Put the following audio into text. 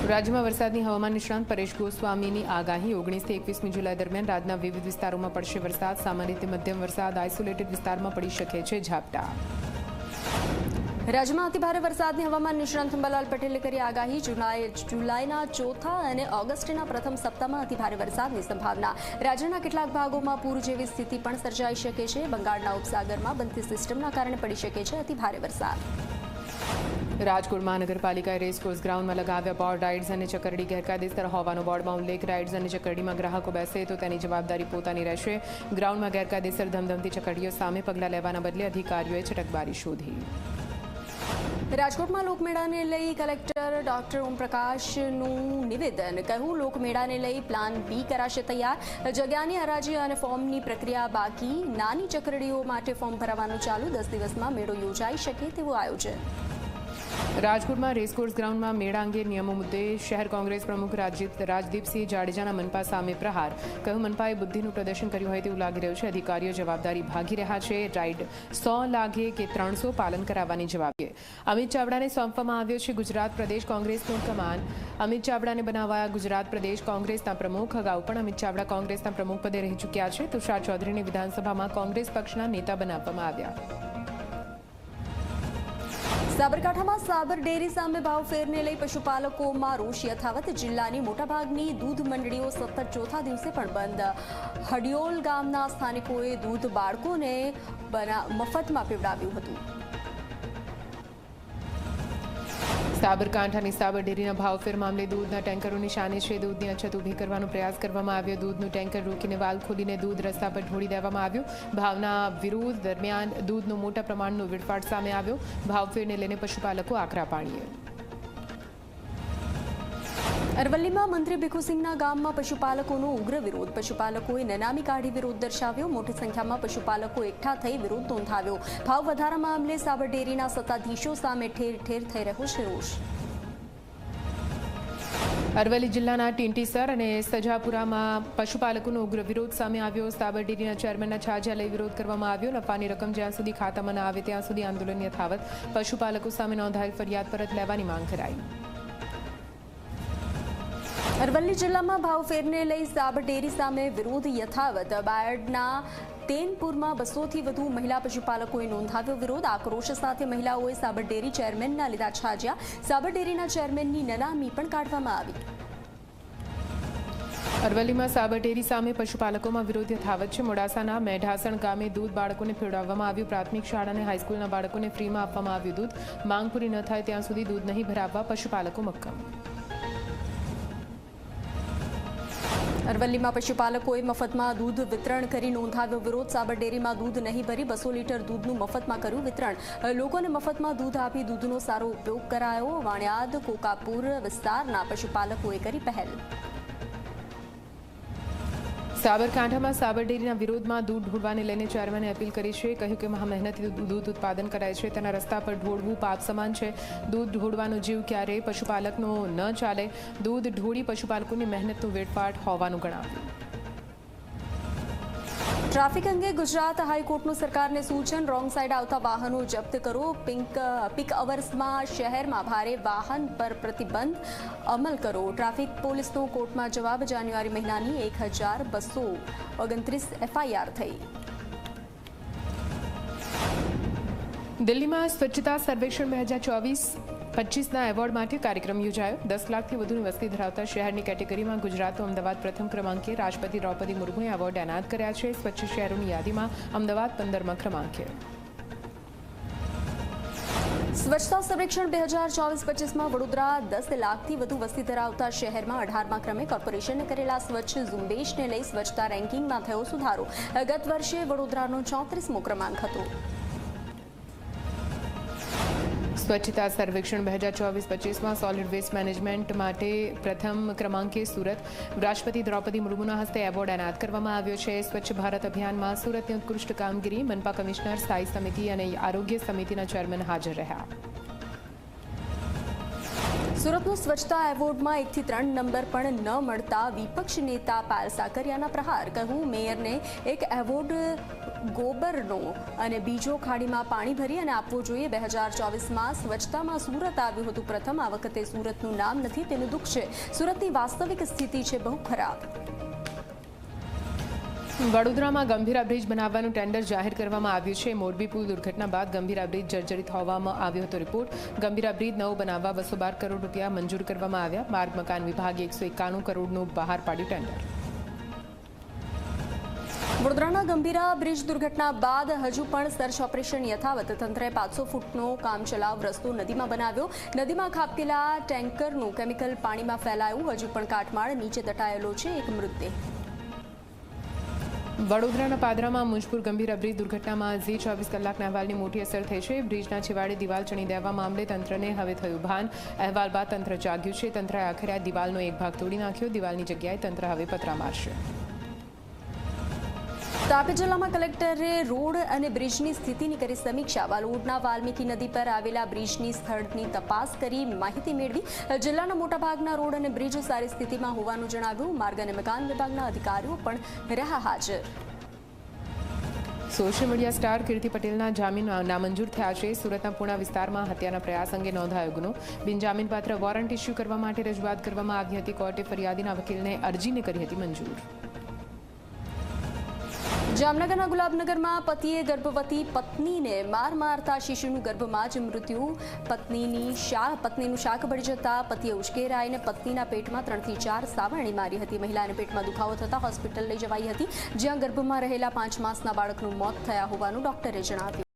રાજ્યમાં વરસાદની હવામાન નિષ્ણાંત પરેશ ગોસ્વામીની આગાહી 19 થી 21મી જુલાઈ દરમિયાન રાજ્યના વિવિધ વિસ્તારોમાં પડશે વરસાદ. સામાન્યથી મધ્યમ વરસાદ, આઇસોલેટેડ વિસ્તારમાં પડી શકે છે ઝાપટા. રાજ્યમાં અતિભારે વરસાદની હવામાન નિષ્ણાંત અંબાલાલ પટેલે કરી આગાહી. જુલાઈના ચોથા અને ઓગસ્ટના પ્રથમ સપ્તાહમાં અતિભારે વરસાદની સંભાવના. રાજ્યના કેટલાક ભાગોમાં પૂર જેવી સ્થિતિ પણ સર્જાઈ શકે છે. બંગાળના ઉપસાગરમાં બનતી સિસ્ટમના કારણે પડી શકે છે અતિભારે વરસાદ. રાજકોટ મહાનગરપાલિકાએ રેસકોર્સ ગ્રાઉન્ડમાં લગાવ્યા બોર્ડ. રાઇડ્સ અને ચકરડી ગેરકાયદેસર હોવાનો બોર્ડમાં ઉલ્લેખ. રાઇડ્સ અને ચકરડીમાં ગ્રાહકો બેસે તો તેની જવાબદારી પોતાની રહેશે. ગ્રાઉન્ડમાં ગેરકાયદેસર ધમધમતી ચકરડીઓ સામે પગલાં લેવાના બદલે અધિકારીઓએ છટકબારી શોધી. રાજકોટમાં લોકમેળાને લઈ કલેક્ટર ડોક્ટર ઓમપ્રકાશનું નિવેદન. કહ્યું, લોકમેળાને લઈ પ્લાન બી કરાશે તૈયાર. જગ્યાની હરાજી અને ફોર્મની પ્રક્રિયા બાકી. નાની ચકરડીઓ માટે ફોર્મ ભરવાનું ચાલુ. 10 દિવસમાં મેળો યોજાઈ શકે તેવું આયોજન. રાજકોટમાં રેસકોર્સ ગ્રાઉન્ડમાં મેળા અંગે નિયમો મુદ્દે શહેર કોંગ્રેસ પ્રમુખ રાજદીપસિંહ જાડેજાના મનપા સામે પ્રહાર. કહ્યું, મનપાએ બુદ્ધિનું પ્રદર્શન કર્યું હોય તેવું લાગી રહ્યું છે. અધિકારીઓ જવાબદારી ભાગી રહ્યા છે. રાઇડ 100 લાગે કે 300 પાલન કરાવવાની જવાબદારી અમિત ચાવડાને સોંપવામાં આવ્યો છે. ગુજરાત પ્રદેશ કોંગ્રેસનો કમાન. અમિત ચાવડાને બનાવાયા ગુજરાત પ્રદેશ કોંગ્રેસના પ્રમુખ. અગાઉ પણ અમિત ચાવડા કોંગ્રેસના પ્રમુખ પદે રહી ચૂક્યા છે. તુષાર ચૌધરીને વિધાનસભામાં કોંગ્રેસ પક્ષના નેતા બનાવવામાં આવ્યા. સાબરકાંઠામાં સાબર ડેરી સામે ભાવફેરને લઈ પશુપાલકોમાં રોષ યથાવત. જિલ્લાની મોટાભાગની દૂધ મંડળીઓ સતત ચોથા દિવસે પણ બંધ. હડિયોલ ગામના સ્થાનિકોએ દૂધ બાળકોને મફતમાં પીવડાવ્યું હતું. સાબરકાંઠાની સાબર ડેરીના ભાવફેર મામલે દૂધના ટેન્કરોની શાને છે. દૂધની અછત ઊભી કરવાનો પ્રયાસ કરવામાં આવ્યો. દૂધનું ટેન્કર રોકીને વાલ્વ ખોલીને દૂધ રસ્તા પર ઢોળી દેવામાં આવ્યું. ભાવના વિરોધ દરમિયાન દૂધનો મોટા પ્રમાણનો વેડફાટ સામે આવ્યો. ભાવફેરને લઈને પશુપાલકો આકરા પાણીએ. અરવલ્લીમાં મંત્રી ભીખુસિંહના ગામમાં પશુપાલકોનો ઉગ્ર વિરોધ. પશુપાલકોએ નનામી કાઢી વિરોધ દર્શાવ્યો. મોટી સંખ્યામાં પશુપાલકો એકઠા થઈ વિરોધ નોંધાવ્યો. ભાવ વધારા મામલે સાબર ડેરીના સત્તાધીશો સામે ઠેર ઠેર થઈ રહ્યો છે રોષ. અરવલ્લી જિલ્લાના ટીંટીસર અને સજાપુરામાં પશુપાલકોનો ઉગ્ર વિરોધ સામે આવ્યો. સાબર ડેરીના ચેરમેનના છાજિયા લઈ વિરોધ કરવામાં આવ્યો. નફાની રકમ જ્યાં સુધી ખાતામાં ન આવે ત્યાં સુધી આંદોલન યથાવત. પશુપાલકો સામે નોંધાયેલ ફરિયાદ પરત લેવાની માંગ કરાઈ. અરવલ્લી જિલ્લામાં ભાવફેરને લઈ સાબર ડેરી સામે વિરોધ યથાવત. બાયડના તેનપુરમાં 200થી વધુ મહિલા પશુપાલકોએ નોંધાવ્યો વિરોધ. આક્રોશ સાથે મહિલાઓએ સાબર ડેરી ચેરમેનના લીધા છાજ્યા. સાબર ડેરીના ચેરમેનની નનામી પણ કાઢવામાં આવી. અરવલ્લીમાં સાબર ડેરી સામે પશુપાલકોમાં વિરોધ યથાવત છે. મોડાસાના મેઢાસણ ગામે દૂધ બાળકોને પીવડાવવામાં આવ્યું. પ્રાથમિક શાળા અને હાઈસ્કૂલના બાળકોને ફ્રીમાં આપવામાં આવ્યું દૂધ. માંગ પૂરી ન થાય ત્યાં સુધી દૂધ નહીં ભરાવવા પશુપાલકો મક્કમ. અરવલ્લીમાં પશુપાલકોએ મફતમાં દૂધ વિતરણ કરી નોંધાવ્યો વિરોધ. સાબર ડેરીમાં દૂધ નહીં ભરી 200 લીટર દૂધનું મફતમાં કર્યું વિતરણ. લોકોને મફતમાં દૂધ આપી દૂધનો સારો ઉપયોગ કરાયો. વાણિયાદ કોકાપુર વિસ્તારના પશુપાલકોએ કરી પહેલ. સાબરકાંઠામાં સાબર ડેરીના વિરોધમાં દૂધ ઢોળવાને લઈને ચેરમેને અપીલ કરી છે. કહ્યું કે મહેનતથી દૂધ ઉત્પાદન કરાય છે તેના રસ્તા પર ઢોળવું પાપ સમાન છે. દૂધ ઢોળવાનો જીવ ક્યારેય પશુપાલકનો ન ચાલે. દૂધ ઢોળી પશુપાલકોની મહેનતનું વેડફાટ હોવાનું ગણાવ્યું. ટ્રાફિક અંગે ગુજરાત હાઈકોર્ટનું સરકારને સૂચન. રોંગ સાઈડ આવતા વાહનો જપ્ત કરો. પીક અવર્સમાં શહેરમાં ભારે વાહન પર પ્રતિબંધ અમલ કરો. ટ્રાફિક પોલીસનો કોર્ટમાં જવાબ. જાન્યુઆરી મહિનાની 1229 FIR થઈ. દિલ્હીમાં સ્વચ્છતા સર્વેક્ષણ 2024-25ના એવોર્ડ માટે કાર્યક્રમ યોજાયો. 10 લાખથી વધુની વસ્તી ધરાવતા શહેરની કેટેગરીમાં ગુજરાતનું અમદાવાદ પ્રથમ ક્રમાંકે. રાષ્ટ્રપતિ દ્રૌપદી મુર્મુએ એવોર્ડ એનાયત કર્યા છે. સ્વચ્છ શહેરોની યાદીમાં અમદાવાદ 15મા ક્રમાંકે. સ્વચ્છતા સર્વેક્ષણ 2024-25માં વડોદરા 10 લાખથી વધુ વસ્તી ધરાવતા શહેરમાં 18મા ક્રમે. કોર્પોરેશને કરેલા સ્વચ્છ ઝુંબેશને લઈ સ્વચ્છતા રેન્કિંગમાં થયો સુધારો. ગત વર્ષે વડોદરાનો 34મો ક્રમાંક હતો. સ્વચ્છતા સર્વેક્ષણ 2024-25માં સોલિડ વેસ્ટ મેનેજમેન્ટ માટે પ્રથમ ક્રમાંકે સુરત. રાષ્ટ્રપતિ દ્રૌપદી મુર્મુના હસ્તે એવોર્ડ એનાયત કરવામાં આવ્યો છે. સ્વચ્છ ભારત અભિયાનમાં સુરતની ઉત્કૃષ્ટ કામગીરી. મનપા કમિશનર, સ્થાયી સમિતિ અને આરોગ્ય સમિતિના ચેરમેન હાજર રહ્યા. સુરતનો સ્વચ્છતા એવોર્ડમાં 1 થી 3 નંબર પણ ન મળતા વિપક્ષ નેતા પાયલ સાકરિયાના પ્રહાર. કહ્યું, મેયરને એક એવોર્ડ ગોબરનો અને બીજો ખાડીમાં પાણી ભરી અને આપવો જોઈએ. 2024માં સ્વચ્છતામાં સુરત આવ્યું હતું પ્રથમ. આ વખતે સુરતનું નામ નથી તેનું દુઃખ છે. સુરતની વાસ્તવિક સ્થિતિ છે બહુ ખરાબ. વડોદરામાં ગંભીરા બ્રિજ બનાવવાનું ટેન્ડર જાહેર કરવામાં આવ્યું છે. મોરબી પુલ દુર્ઘટના બાદ ગંભીરા બ્રિજ જર્જરિત હોવામાં આવ્યો હતો રિપોર્ટ. ગંભીરા બ્રિજ નવો બનાવવા 212 કરોડ રૂપિયા મંજૂર કરવામાં આવ્યા. માર્ગ મકાન વિભાગે 191 કરોડનું બહાર પાડ્યું ટેન્ડર. વડોદરાના ગંભીરા બ્રિજ દુર્ઘટના બાદ હજુ પણ સર્ચ ઓપરેશન યથાવત. તંત્રે 500 ફૂટનો કામચલાઉ રસ્તો નદીમાં બનાવ્યો. નદીમાં ખાબકેલા ટેન્કરનું કેમિકલ પાણીમાં ફેલાયું. હજુ પણ કાટમાળ નીચે દટાયેલો છે એક મૃતદેહ. વડોદરાના પાદરામાં મુંજપુર ગંભીરા બ્રિજ દુર્ઘટનામાં 24 કલાકના અહેવાલની મોટી અસર થઈ છે. બ્રિજના છેવાડે દિવાલ ચણી દેવા મામલે તંત્રને હવે થયું ભાન. અહેવાલ બાદ તંત્ર જાગ્યું છે. તંત્રએ આખરે આ દિવાલનો એક ભાગ તોડી નાખ્યો. દિવાલની જગ્યાએ તંત્ર હવે પતરા મારશે. તાપી જિલ્લામાં કલેક્ટરે રોડ અને બ્રિજની સ્થિતિની કરી સમીક્ષા. વાલોડના વાલ્મીકી નદી પર આવેલા બ્રિજની સ્થળની તપાસ કરી માહિતી મેળવી. જિલ્લાના મોટાભાગના રોડ અને બ્રિજ સારી સ્થિતિમાં હોવાનું જણાવ્યું. માર્ગ અને મકાન વિભાગના અધિકારીઓ પણ રહ્યા હાજર. સોશિયલ મીડિયા સ્ટાર કીર્તિ પટેલના જામીન નામંજૂર થયા છે. સુરતના પૂણા વિસ્તારમાં હત્યાના પ્રયાસ અંગે નોંધાયો ગુનો. બિનજામીનપાત્ર વોરંટ ઇસ્યુ કરવા માટે રજૂઆત કરવામાં આવી હતી. કોર્ટે ફરિયાદીના વકીલને અરજીને કરી હતી મંજૂર. જામનગરના ગુલાબનગરમાં પતિએ ગર્ભવતી પત્નીને મારતા શિશુનું ગર્ભમાં જ મૃત્યુ. પત્નીનું શાક બળી જતા પતિએ ઉશ્કેરાઈને પત્નીના પેટમાં 3 થી 4 સાવરણી મારી હતી. મહિલાને પેટમાં દુખાવો થતા હોસ્પિટલ લઈ જવાઈ હતી, જ્યાં ગર્ભમાં રહેલા 5 માસના બાળકનું મોત થયા હોવાનું ડોક્ટરે જણાવ્યું.